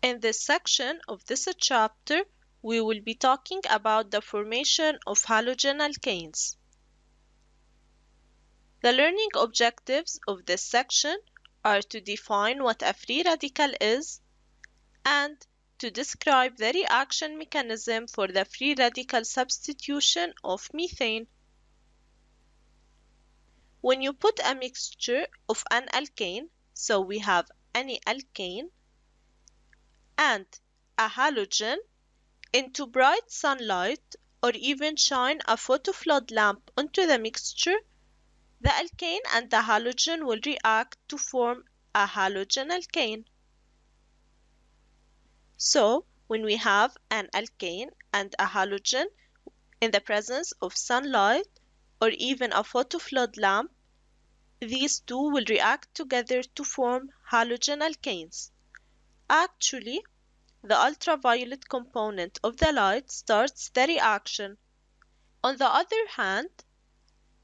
In this section of this chapter, we will be talking about the formation of halogenalkanes. The learning objectives of this section are to define what a free radical is and to describe the reaction mechanism for the free radical substitution of methane. When you put a mixture of an alkane, so we have any alkane, and a halogen into bright sunlight or even shine a photoflood lamp onto the mixture, the alkane and the halogen will react to form a halogenalkane. So, when we have an alkane and a halogen in the presence of sunlight or even a photoflood lamp, these two will react together to form halogenalkanes. Actually, the ultraviolet component of the light starts the reaction. On the other hand,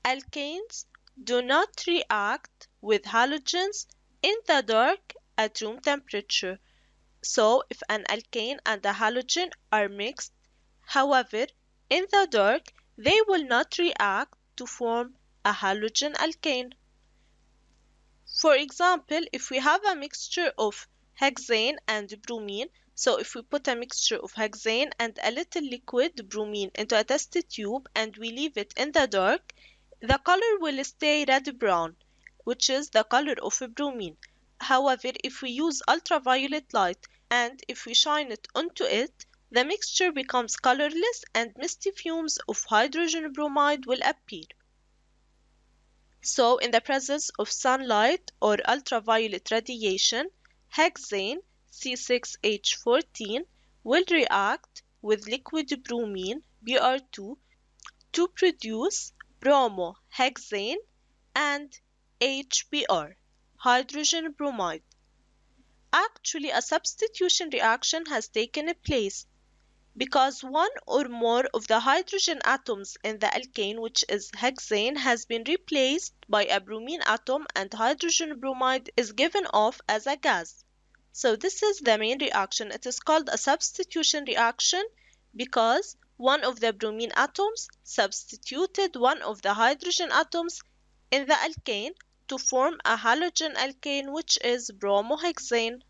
alkanes do not react with halogens in the dark at room temperature. So, if an alkane and a halogen are mixed, however, in the dark, they will not react to form a halogen alkane. For example, if we have a mixture of hexane and bromine, so if we put a mixture of hexane and a little liquid bromine into a test tube and we leave it in the dark, the color will stay red-brown, which is the color of bromine. However, if we use ultraviolet light and if we shine it onto it, the mixture becomes colorless and misty fumes of hydrogen bromide will appear. So, in the presence of sunlight or ultraviolet radiation, hexane C6H14 will react with liquid bromine Br2 to produce bromohexane and HBr, hydrogen bromide. Actually, a substitution reaction has taken place because one or more of the hydrogen atoms in the alkane, which is hexane, has been replaced by a bromine atom and hydrogen bromide is given off as a gas. So this is the main reaction. It is called a substitution reaction because one of the bromine atoms substituted one of the hydrogen atoms in the alkane to form a halogen alkane, which is bromohexane.